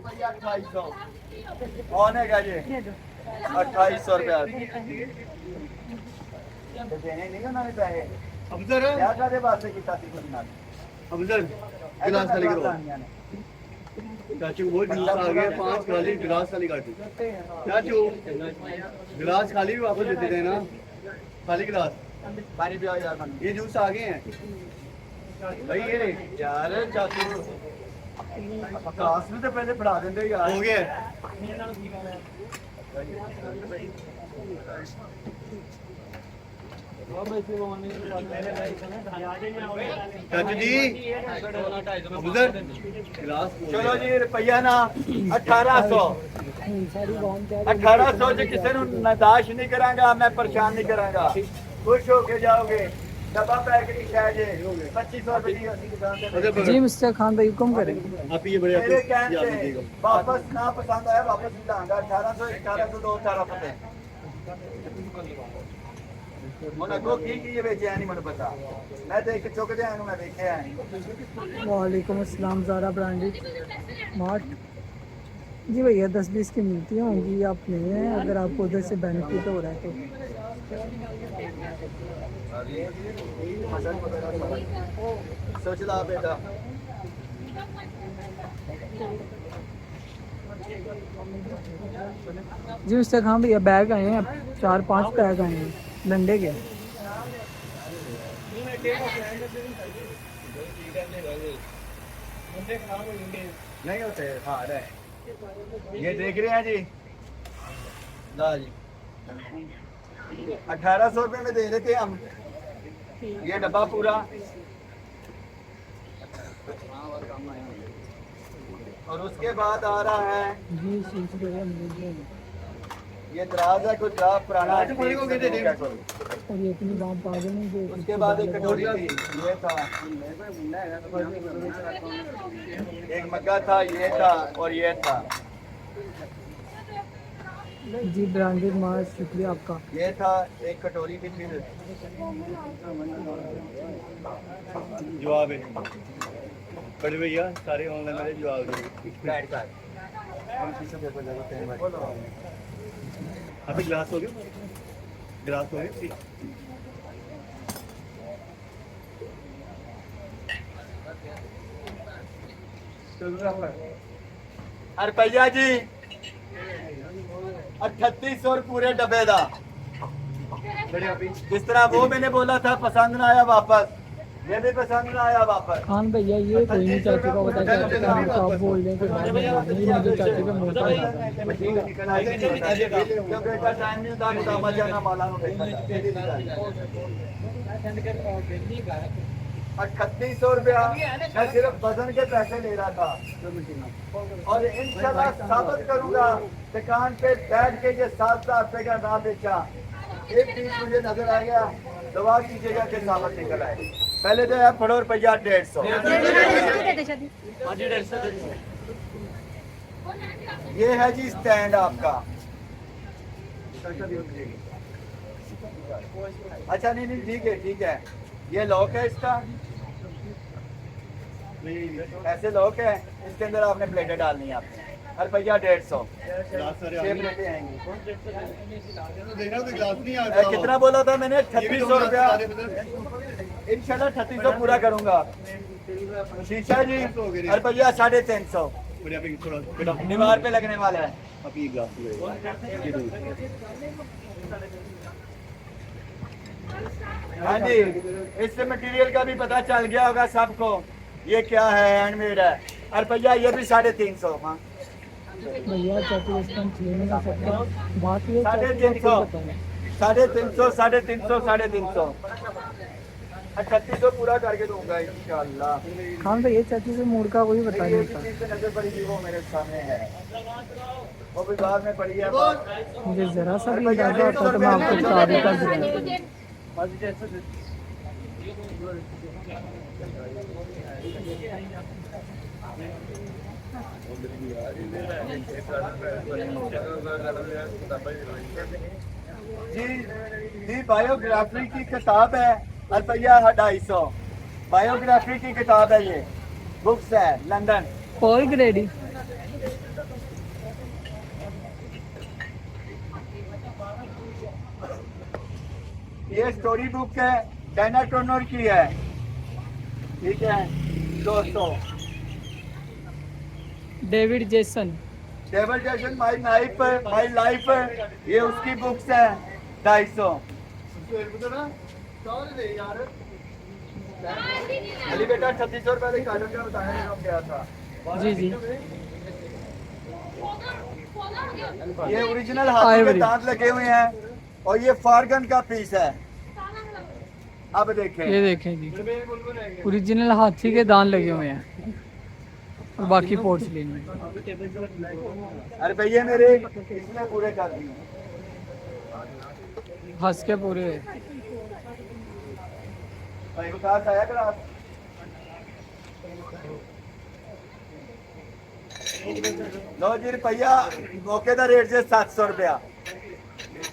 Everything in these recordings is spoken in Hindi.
रुपया 2800 कौन है जी 2800 रुपया देने नहीं उन्होंने पैसे अफजल क्या करे वास्ते किता सी कुछ ना अफजल गिलास खाली करो चाचू वो जूस आ गया 5 खाली गिलास खाली कर दो चाचू गिलास खाली भी वापस दे देना खाली गिलास पानी पियो यार मन ये जूस आ गए हैं भाई ये यार चाचू आकाश में तो पहले फड़ा देंगे यार हो गया चाचू जी अफजल गिलास चलो जी रुपया ना 1800 जो किसी ने नदाश नहीं करांगा मैं परेशान नहीं करांगा खुश होके जाओगे डब्बा पैक की शायद 2500 रुपए की दुकान पे जी मिस्टर खान भाई हुक्म करें आप ये बड़े मेरे कहने से वापस ना पसंद आया वापस नहीं लाऊंगा 1800 1802 1800 मुझे को की ये बेचे नहीं मुझे पता मैं तो एक चुक दे मैं देखे हैं वालेकुम अस्सलाम ज़ारा ब्रांडेड स्मार्ट जी भैया 10-20 की मिलती होंगी आप ले हैं अगर आपको उधर से बेनिफिट हो रहा है तो सोच ला बेटा जी मिस्टर खान भैया बैग आए हैं 4-5 बैग आए हैं डंडे के नहीं होते हाँ रहे ये देख रहे हैं जी ला जी 1800 रुपए में दे देते हम ये डब्बा पूरा और उसके बाद आ रहा है जी सीख भैया ये दराज है कुछ दराज पुराना है को दे दे और ये इतनी दाम पागल नहीं जो उसके बाद एक कटोरी थी ये था एक मग्गा था ये था और ये था जी ब्रांडेड माल शुक्रिया आपका ये था एक कटोरी भी फिर जवाब है बड़े भैया सारे ऑनलाइन वाले जवाब दे फ्लैट कार्ड अभी गिलास हो गया गिलास हो गया रुपया जी 3800 पूरे डब्बे का जिस तरह वो मैंने बोला था पसंद ना आया वापस ये भी पसंद ना आया वापस खान भैया ये कोई नहीं चाची को पता चाची का आप बोल रहे हैं कि बाद में नहीं मुझे चाची का मोटा जब बेटा टाइम नहीं था तो मजा ना माला नो देखा 3800 रुपया मैं सिर्फ वजन के पैसे ले रहा था और इंशाल्लाह साबित करूंगा दुकान पे बैठ के ये 7,000 रुपए का ना बेचा एक चीज मुझे नजर आ गया दवा कीजिएगा कि साबित निकल आए पहले तो है पढ़ो रुपया 150 ये है जी स्टैंड आपका अच्छा नहीं नहीं ठीक है ये लॉक है इसका ऐसे लॉक है इसके अंदर आपने प्लेटें डालनी है आपने रुपया 150 छह प्लेटें आएंगी देखना तो गिलास नहीं आता कितना बोला था मैंने 3600 रुपया इंशाल्लाह 3600 पूरा करूंगा शीशा जी रुपया 350 बढ़िया पे थोड़ा बेटा दीवार पे लगने वाला है अब ये गिलास हाँ जी इससे मटेरियल का भी पता चल गया होगा सबको ये क्या है हैंडमेड है रुपया ये भी 350 हाँ भैया चाची इसका हम छीन नहीं सकते बात ये 350 350 3800 पूरा करके दूंगा इंशाल्लाह खान भैया चाची से मूड का कोई बता नहीं चीज से नजर पड़ी थी वो मेरे सामने है वो भी बाद में पड़ी है मुझे जरा सा भी अंदाजा होता तो मैं आपको बता देता जरूर जी बायोग्राफी की किताब है रुपया 250 बायोग्राफी की किताब है ये बुक्स है लंदन और ग्रेडी ये स्टोरी बुक है, डायना टर्नर की है, ठीक है 200। David Jason. टेबल जैसन माई लाइफ ये उसकी बुक्स है 250। अली बेटा 3600 रुपए कागज का बताया गया था। जी जी। ये ओरिजिनल हाथी के दांत लगे हुए हैं और ये फारगन का पीस है। अब देखें, ये देखें जी, ओरिजिनल हाथी के दांत लगे हुए हैं और बाकी पोर्सलिन में। अरे भैया मेरे इसमें पूरे कर दिए, हंस के पूरे। भाई को कहा आया ग्लास। लो जी रुपया मौके का रेट जे 700 रुपया,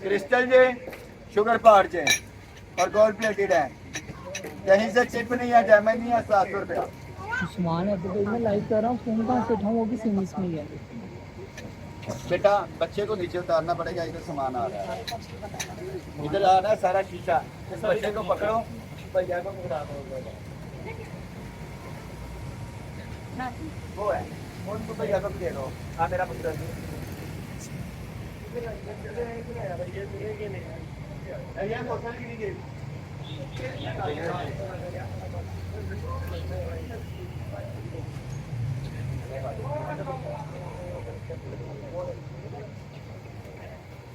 क्रिस्टल जे शुगर पार जे और गोल्ड प्लेटेड है, कहीं से चिप नहीं है, डैमेज नहीं है, 700 रुपया। उस्मान एडवर्टाइज में लाइव कर रहा हूँ, फोन कहाँ से उठाऊँ, वो भी सीमिस में ही है। बेटा बच्चे को नीचे उतारना पड़ेगा, इधर सामान आ रहा है, इधर आ रहा है सारा शीशा, इस बच्चे को पकड़ो, भैया को पकड़ा दो। वो है उनको भैया को भी दे दो। हाँ मेरा पुत्र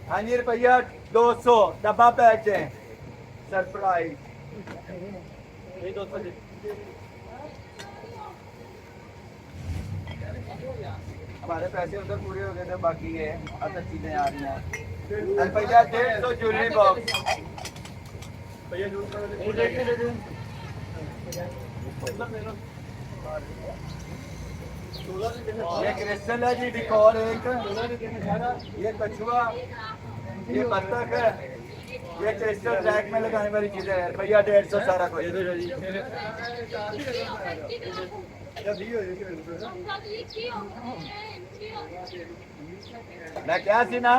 हाँ जी रुपया 200 डब्बा पैक है, सरप्राइज। हमारे पैसे उधर पूरे हो गए थे, बाकी है अदर चीजें आ रही हैं। रुपया 150 ज्वेलरी बॉक्स। ये क्रिस्टल है जी, डिकॉर एक, ये कछुआ, ये बत्तख है, ये क्रिस्टल रैक में लगाने वाली चीजें है। भैया 150 सारा कुछ। मैं क्या सी ना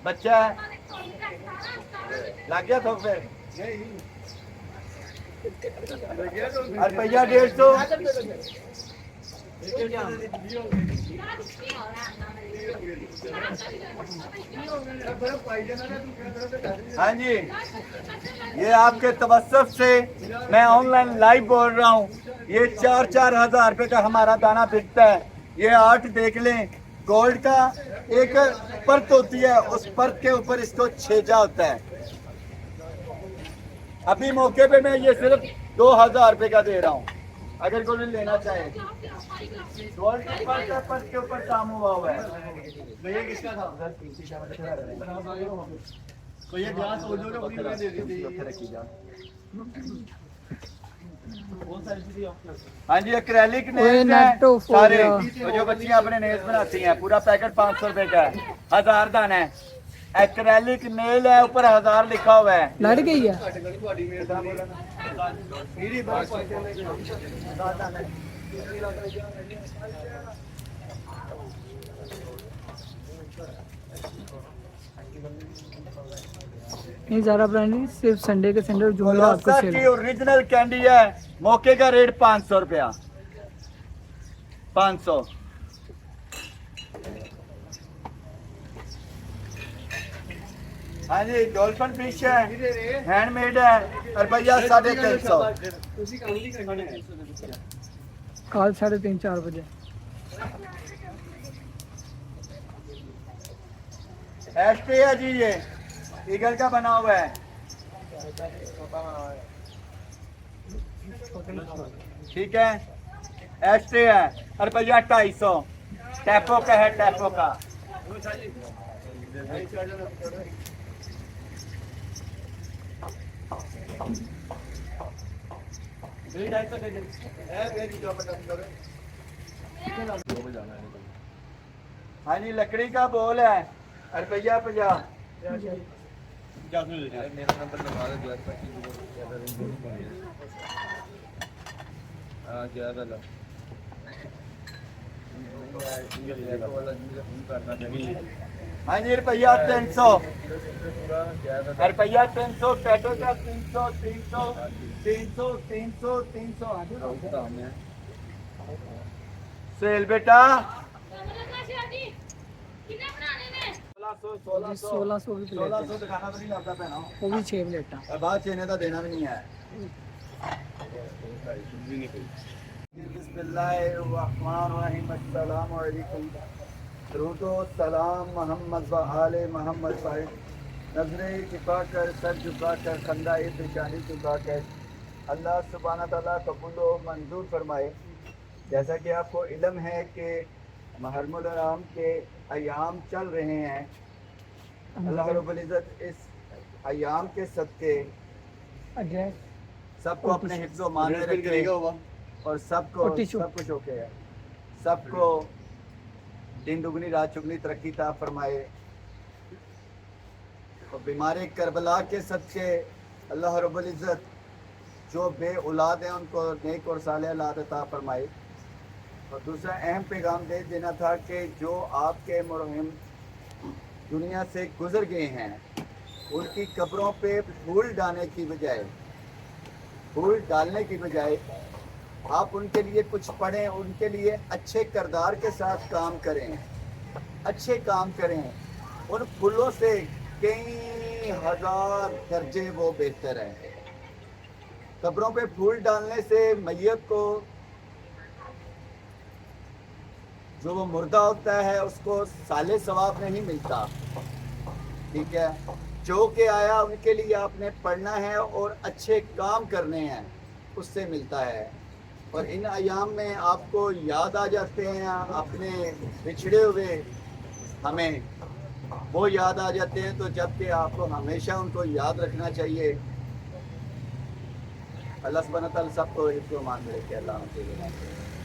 बच्चा है, लग गया तो फिर रुपया 150। हाँ जी, ये आपके तवस्सुफ से मैं ऑनलाइन लाइव बोल रहा हूँ। ये 4-4 हजार रुपए का हमारा दाना बिकता है। ये आर्ट देख लें, गोल्ड का एक परत होती है, उस परत के ऊपर इसको छेजा होता है। अभी मौके पे मैं ये सिर्फ 2000 रुपए का दे रहा हूँ, अगर कोई लेना चाहे। गोल्ड के परत के ऊपर काम हुआ है। भैया किसका था? तो ये ग्लास हो जो पूरी मैं दे दी थी, रखी जा। हाँ जी, एक्रेलिक नेल्स हैं सारे, तो जो बच्चियां अपने नेल्स बनाती हैं, पूरा पैकेट 500 रुपए का है, 1000 दाना है। एक्रेलिक नेल है, ऊपर 1000 लिखा हुआ है। लड़ गई है। नहीं ज़ारा ब्रांड सिर्फ संडे के संडे जो आपको सेल की ओरिजिनल कैंडी है, मौके का रेट 500 रुपया, 500। हाँ जी, डॉल्फिन फिश है, हैंडमेड है, और भैया 350। कल 3:30-4 बजे। एस्टे है जी, ये ईगल का बना हुआ है, ठीक है। एस्टे है, और भैया 250। टैपो का है, टैपो का। हाँ जी, लकड़ी का बोल है, रुपया 50। हाँ जी रुपया 300, रुपया 300, टैटो का 300, 300, 300, 300, 300। हाँ जी सेल बेटा 1600 भी प्लेट 1600 दिखाना तो नहीं लगता पहना वो भी 6 प्लेटा और बाद चेने का देना भी नहीं है। बिस्मिल्लाहिर्रहमानिर्रहीम, अस्सलाम वालेकुम, दरूदो सलाम मोहम्मद व आले मोहम्मद साहिब। नजरे झुका कर, सर झुका कर, कंधाए पेशानी झुका कर, अल्लाह सुब्हाना तआला कबूल व मंजूर फरमाए। जैसा कि आपको इल्म है कि मुहर्रमुल हराम के अयाम चल रहे हैं, अल्लाह रब्बुल इज़्ज़त इस अयाम के सदके एड्रेस सबको अपने हिफ्ज़ व मान में रखे करेगा होगा और सबको और टिश्यू। सब कुछ ओके है, सबको दिन दुगनी रात चुगनी तरक्की ता फरमाए। और बीमारी करबला के सदके अल्लाह रब्बुल इज़्ज़त जो बे औलाद हैं उनको नेक और सालेह औलाद अता फरमाए। और दूसरा अहम पैगाम दे देना था कि जो आपके मुरहिम दुनिया से गुजर गए हैं उनकी कब्रों पे फूल डालने की बजाय आप उनके लिए कुछ पढ़ें, उनके लिए अच्छे किरदार के साथ काम करें, अच्छे काम करें। उन फूलों से कई हजार दर्जे वो बेहतर है। कब्रों पे फूल डालने से मैयत को जो वो मुर्दा होता है उसको साले सवाब नहीं मिलता, ठीक है। जो के आया उनके लिए आपने पढ़ना है और अच्छे काम करने हैं, उससे मिलता है। और इन अयाम में आपको याद आ जाते हैं अपने बिछड़े हुए, हमें वो याद आ जाते हैं, तो जबकि आपको हमेशा उनको याद रखना चाहिए। अल्लाह सुब्हानहू व तआला सबको हिफ्ज़ व मान में रखे। अल्लाह हाफ़िज़।